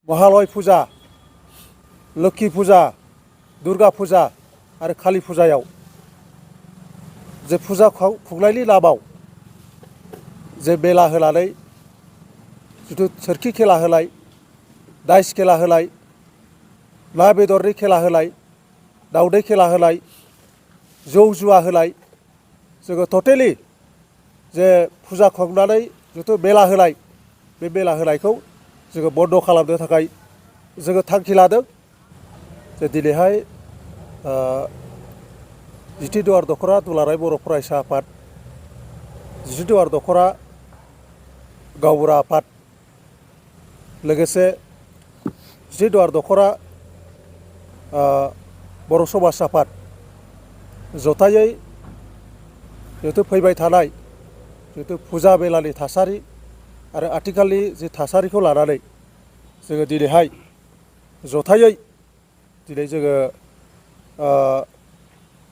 महालय फुजा, लोक्षि फुजा, दुर्गा फुजा आरो कालि फुजायाव जे फुजा खुंनायनि नामाव जे बेला होनानै जिथु सोरखि खेला होनाय, दाइस खेला होनाय, ना बेदरनि खेला होनाय, दावदै खेला होनाय, जौ जुवा होनाय, जोङो टटेलि जे फुजा खुंनानै जिथु बेला होनाय, बे बेला होनायखौ जोङो बन्द' खालामनो थाखाय जोङो थांखि लादों। जे दिनैहाय जिथि दुवार दख'रा दुलाराय बर' फरायसा आफाद, जिथि दुवार दख'रा गावबुरा आफाद, लोगोसे जिथि दुवार दख'रा बर' समाज आफाद जथायै जिहेतु फैबाय थानाय जिहेतु फुजा मेलानि थासारि आरो आथिखालनि जि थासारिखौ लानानै जोङो दिनैहाय जथायै दिनै जोङो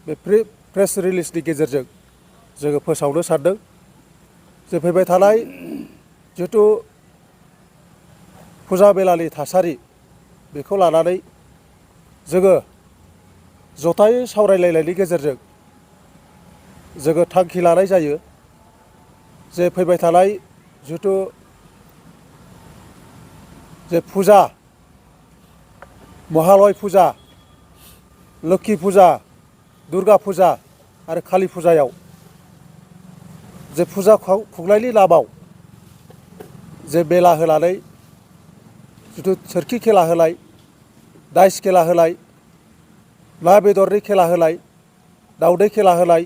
बे प्रेस रिलिजनि गेजेरजों जोङो फोसावनो सानदों जे फैबाय थानाय जिहेतु फुजा मेलानि थासारि बेखौ लानानै जोङो जथायै सावरायलायनायनि गेजेरजों जोङो थांखि लानाय जायो जे फैबाय थानाय जिहेतु जे फुजा, महालय फुजा, लोक्षि फुजा, दुर्गा फुजा आरो कालि फुजायाव जे फुजा खुंनायनि नामाव जे बेला होनानै जिथु सोरखि खेला होनाय, दाइस खेला होनाय, ना बेदरनि खेला होनाय, दावदै खेला होनाय,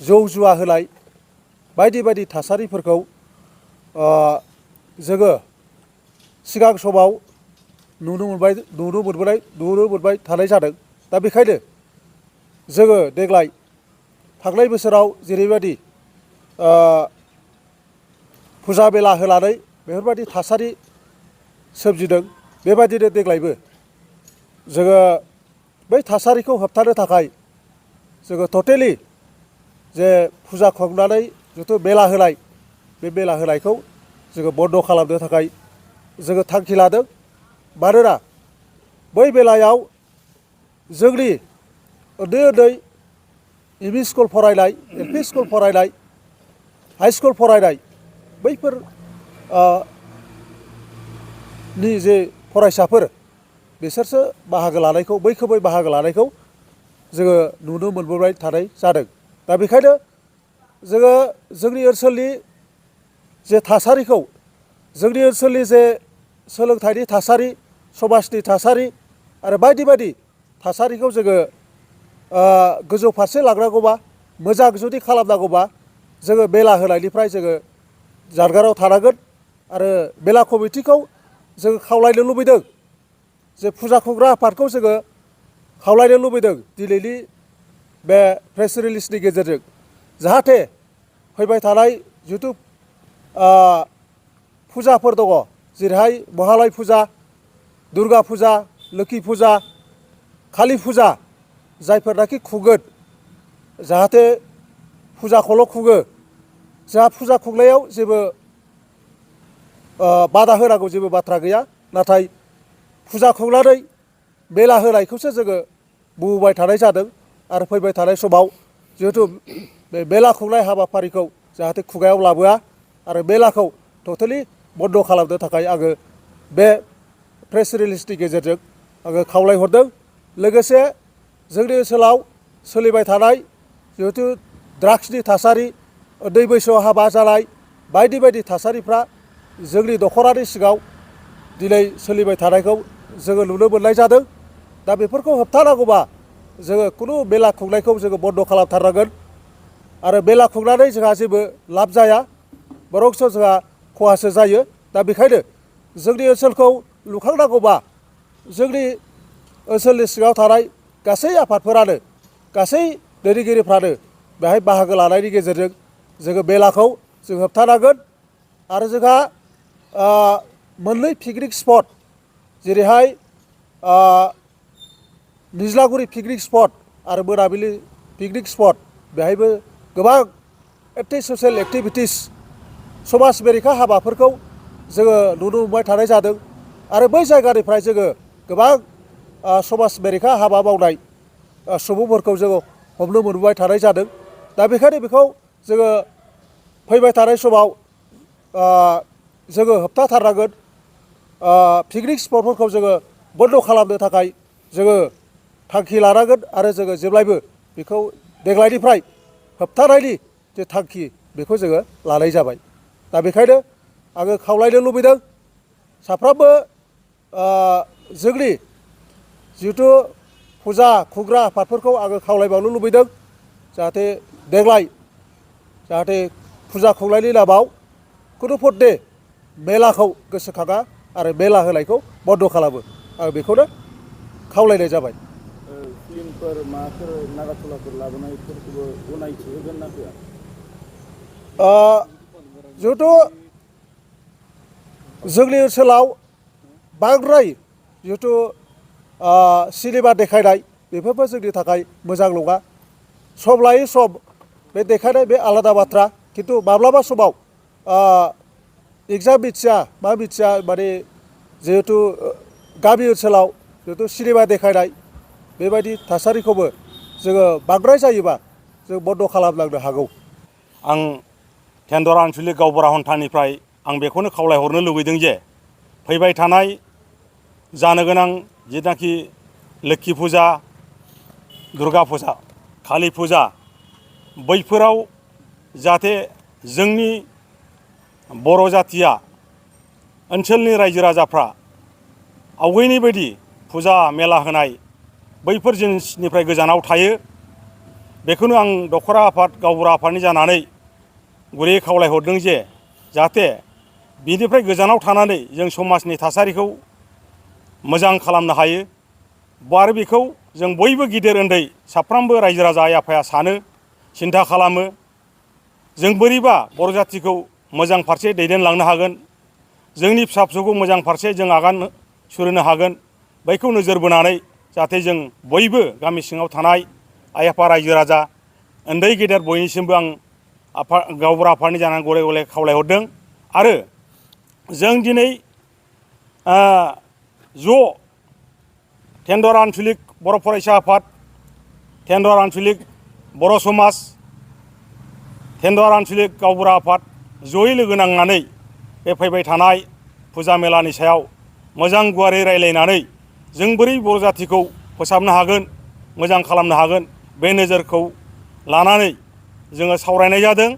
जौ जुवा होनाय बायदि बायदि थासारिफोरखौ जोङो सिगां समाव नुनो मोनबाय थानाय जादों। दा बेखायनो जोङो देग्लाय थांनाय बोसोराव जेरैबायदि फुजा मेला होनानै बेफोरबायदि थासारि सोमजिदों, बेबायदिनो देग्लायबो जोङो बै थासारिखौ होबथानो थाखाय जोङो टटेलि जे फुजा खुंनानै जिथु मेला होनाय, बे मेला होनायखौ जोङो बन्द' खालामनो थाखाय जोङो थांखि लादों। मानोना बै बेलायाव जोंनि उन्दै उन्दै एमइ स्कुल फरायनाय, एलपि स्कुल फरायनाय, हाइ स्कुल फरायनाय बैफोर नि जे फरायसाफोर बिसोरसो बाहागो लानायखौ, मैखोमै बाहागो लानायखौ जोङो नुनो मोनबोबाय थानाय जादों। दा बेखायनो जोङो जोंनि ओनसोलनि जे थासारिखौ, जोंनि ओनसोलनि जे सोलोंथाइनि थासारि, समाजनि थासारि आरो बायदि बायदि थासारिखौ जोङो गोजौ फारसे लांनांगौबा, मोजां जुदि खालामनांगौबा जोङो मेला होनायनिफ्राय जोङो जानगाराव थानांगोन। आरो मेला कमिटिखौ जोङो खावलायनो लुबैदों जे फुजा खुंग्रा आफादखौ जोङो खावलायनो लुबैदों दिनैनि बे प्रेस रिलिजनि गेजेरजों, जाहाथे फैबाय थानाय जिहेतु फुजाफोर दङ, जेरैहाय महालय फुजा, दुर्गा फुजा, लोक्षि फुजा, कालि फुजा जायफोरनाखि खुंगोन, जाहाथे फुजाखौल' खुङो, जोंहा फुजा खुंनायाव जेबो बादा होनांगौ जेबो बाथ्रा गैया। नाथाय फुजा खुंनानै मेला होनायखौसो जोङो बुंबाय थानाय जादों। आरो फैबाय थानाय समाव जिहेतु बे मेला खुंनाय हाबाफारिखौ जाहाथे खुगायाव लाबोआ आरो मेलाखौ टटेलि बन्द' खालामनो थाखाय आङो बे प्रेस रिलिजनि गेजेरजों आङो खावलायहरदों। लोगोसे जोंनि ओनसोलाव सोलिबाय थानाय जिहेतु ड्राग्सनि थासारि, उन्दै बैसोआव हाबा जानाय बायदि बायदि थासारिफ्रा जोंनि दख'रानि सिङाव दिनै सोलिबाय थानायखौ जोङो नुनो मोननाय जादों। दा बेफोरखौ होबथानांगौबा जोङो खुनु मेला खुंनायखौ जोङो बन्द' खालामथारनांगोन। आरो मेला खुंनानै जोंहा जेबो लाब जाया, बरंसो जोंहा खहासो जायो। दा बेखायनो जोंनि ओनसोलखौ लुखांनांगौबा जोंनि ओनसोलनि सिङाव थानाय गासै आफादफोरानो, गासै दैदेनगिरिफ्रानो बेहाय बाहागो लानायनि गेजेरजों जोङो मेलाखौ जों होबथानांगोन। आरो जोंहा मोननै पिकनिक स्पट, जेरैहाय निज्लागुरि पिकनिक स्पट आरो मोनाबिलि पिकनिक स्पट, बेहायबो गोबां एन्टि ससियेल एक्टिभिटिस, समाज बेरेखा हाबाफोरखौ जोङो नुनो मोनबाय थानाय जादों। आरो बै जायगानिफ्राय जोङो गोबां समाज बेरेखा हाबा मावनाय सुबुंफोरखौ जोङो हमनो मोनबाय थानाय जादों। दा बेखायनो बेखौ जोङो फैबाय थानाय समाव जोङो होबथाथारनांगोन। पिकनिक स्पटफोरखौ जोङो बन्द' खालामनो थाखाय जोङो थांखि लानांगोन आरो जोङो जेब्लायबो बेखौ देग्लायनिफ्राय होबथानायनि जे थांखि बेखौ जोङो लानाय जाबाय। दा बेखायनो आङो खावलायनो लुबैदों साफ्रोमबो जोंनि जिहेथु फुजा खुंग्रा आफादफोरखौ आङो खावलायबावनो लुबैदों जाहाथे देग्लाय जाहाथे फुजा खुंनायनि नामाव खुनुपदे मेलाखौ गोसोखाङा आरो मेला होनायखौ बन्द' खालामो। आं बेखौनो खावलायनाय जाबाय। फिल्मफोर माबाफोर नागारट'लाफोर लाबोनायफोरखौबो गनायथि होगोन ना होआ? जिहेथु जोंनि ओनसोलाव बांद्राय जिहेथु सिनेमा देखायनाय बेफोरबो जोंनि थाखाय मोजां नङा। सम लायै सम बे देखायनाय बे आलादा बाथ्रा, खिन्थु माब्लाबा समाव एगजाम मिथिया मा मिथिया माने जिहेथु गामि ओनसोलाव जिहेथु सिनेमा देखायनाय बेबायदि थासारिखौबो जोङो बांद्राय जायोबा जों बन्द' खालामलांनो हागौ। आं टेन्डर आन्सलिक गावबुरा हन्थानिफ्राय आं बेखौनो खावलायहरनो लुबैदों जे फैबाय थानाय जानो गोनां जिथुनाखि लोक्षि फुजा, दुर्गा फुजा, कालि फुजा बैफोराव जाहाथे जोंनि बर' जाथिया ओनसोलनि रायजो राजाफ्रा आवगायनि बायदि फुजा मेला होनाय बैफोर जिनिसनिफ्राय गोजानाव थायो। बेखौनो आं दख'रा आफाद गावबुरा आफादनि जानानै गुरैयै खावलायहरदों जे जाहाथे बिनिफ्राय गोजानाव थानानै जों समाजनि थासारिखौ मोजां खालामनो हायो। आरो बेखौ जों बयबो गिदिर उन्दै साफ्रोमबो रायजो राजा आइ आफाया सानो, सिन्था खालामो। जों बोरैबा बर' जाथिखौ मोजां फारसे दैदेनलांनो हागोन, जोंनि फिसा फिसौखौ मोजां फारसे जों आगान सुरहोनो हागोन, बैखौ नोजोर बोनानै जाहाथे जों बयबो गामि सिङाव थानाय आइ आफा रायजो राजा उन्दै गेदेर बयनिसिमबो आं गावबुरा आफादनि जानानै गले गले खावलायहरदों। आरो जों दिनै ज' टेन्डर आन्सलिक बर' फरायसा आफाद, टेन्डर आन्सलिक बर' समाज, टेन्डर आन्सलिक गावबुरा आफाद जयै लोगो नांनानै बे फैबाय थानाय फुजा मेलानि सायाव मोजां गुवारै रायलायनानै जों बोरै बर' जाथिखौ फोसाबनो हागोन, मोजां खालामनो हागोन, बे नोजोरखौ लानानै जोङो सावरायनाय जादों।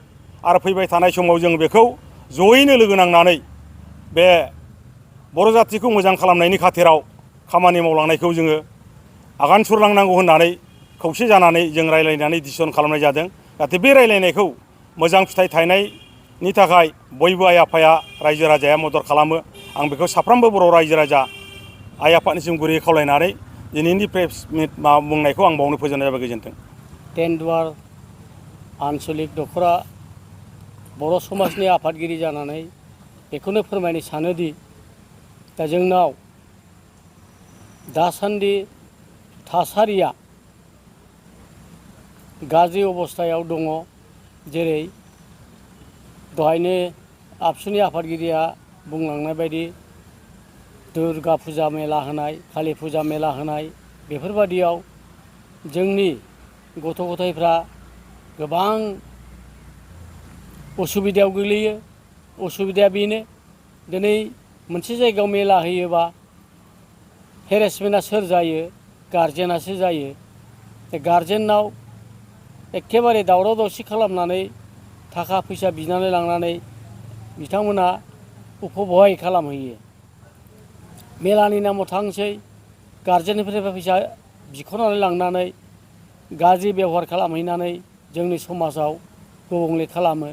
आरो फैबाय थानाय समाव जों बेखौ जयैनो लोगो नांनानै बे बर' जाथिखौ मोजां खालामनायनि खाथिराव खामानि मावलांनायखौ जोङो आगान सुरलांनांगौ होननानै खौसे जानानै जों रायलायनानै डिसिसन खालामनाय जादों। जाहाथे बे रायलायनायखौ मोजां फिथाइ थायनायनि थाखाय बयबो आइ आफाया रायजो राजाया मदद खालामो। आं बेखौ साफ्रोमबो बर' रायजो राजा आइ आफादनिसिम गुरैयै खावलायनानै दिनैनि प्रेस मिट बुंनायखौ आं बावनो फोजोबनाय जाबाय। गोजोन्थों। टेन्डर आन्सलिक दख'रा बर' समाजनि आफादगिरि जानानै बेखौनो फोरमायनो सानोदि दा जोंनाव दासान्दि थासारिया गाज्रि अबस्थायाव दङ। जेरै दहायनो आबसुनि आफादगिरिया बुंलांनाय बायदि दुर्गा फुजा मेला होनाय, कालि फुजा मेला होनाय, बेफोरबादियाव जोंनि गथ' गथायफ्रा गोबां उसुबिदायाव गोग्लैयो। उसुबिदाया बेनो दिनै मोनसे जायगायाव मेला होयोबा हेरेसमेन्टआ सोर जायो? गारजेनासो जायो। गारजेनाव एखेबारे दावराव दावसि खालामनानै थाखा फैसा बिनानै लांनानै बिथांमोना उपभय खालामहैयो। मेलानि नामाव थांसै, गारजेननिफ्राय फैसा बिख'नानै लांनानै गाज्रि बेबहार खालामहैनानै जोंनि समाजाव गुबुंले खालामो।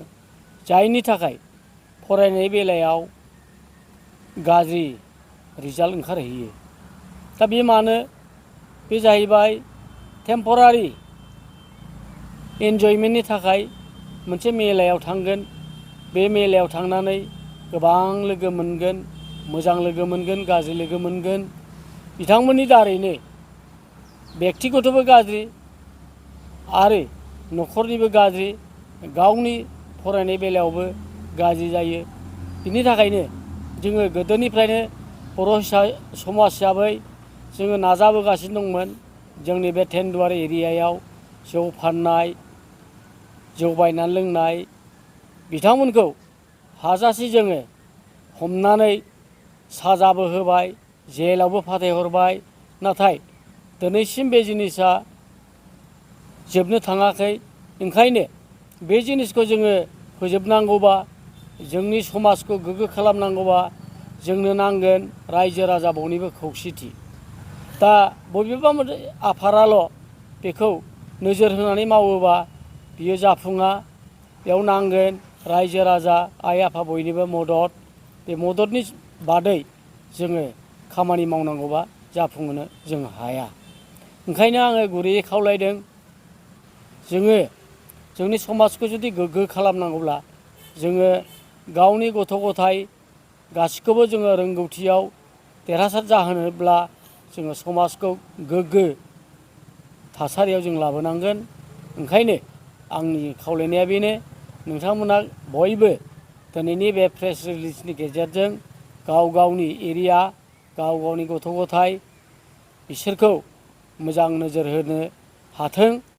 जायनि थाखाय फरायनाय बेलायाव गाज्रि रिजाल्ट ओंखारहैयो। दा बे मानो? बे जाहैबाय टेम्परारि इन्जयमेन्टनि थाखाय मोनसे मेलायाव थांगोन। बे मेलायाव थांनानै गोबां लोगो मोनगोन, मोजां लोगो मोनगोन, गाज्रि लोगो मोनगोन। बिथांमोननि दारैनो बेक्तिगतबो गाज्रि आरो न'खरनिबो गाज्रि, गावनि फरायनाय बेलायावबो गाज्रि जायो। बिनि थाखायनो जोङो गोदोनिफ्रायनो समाज हिसाबै जोङो नाजाबोगासिनो दंमोन जोंनि बे टेन्डुवार एरियायाव जौ फाननाय जौ बायनानै लोंनाय बिथांमोनखौ हाजासे जोङो हमनानै साजाबो होबाय जेलावबो फाथायहरबाय नाथाय दिनैसिम बे जिनिसा जोबनो थाङाखै ओंखायनो बे जिनिसखौ जोङो फोजोबनांगौबा जोंनि समाजखौ गोग्गो खालामनांगौबा जोंनो नांगोन रायजो राजा बयनिबो खौसेथि दा बबेबा मोनसे आफादाल' बेखौ नोजोर होनानै मावोबा बियो जाफुङा बेयाव नांगोन रायजो राजा आइ आफा बयनिबो मदद बे मददनि बादै जोङो खामानि मावनांगौबा जाफुंहोनो जों हाया ओंखायनो आङो गुरैयै खावलायदों जोङो जोंनि समाजखौ जुदि गोग्गो खालामनांगौब्ला जोङो गावनि गथ' गथाय गासिखौबो जोङो रोंगौथियाव देरहासार जाहोनोब्ला जोङो समाजखौ गोग्गो थासारियाव जों लाबोनांगोन ओंखायनो आंनि खावलायनाया बेनो नोंथांमोना बयबो दिनैनि बे प्रेस रिलिजनि गेजेरजों गाव गावनि एरिया गाव गावनि गथ' गथाय बिसोरखौ मोजां नोजोर होनो हाथों।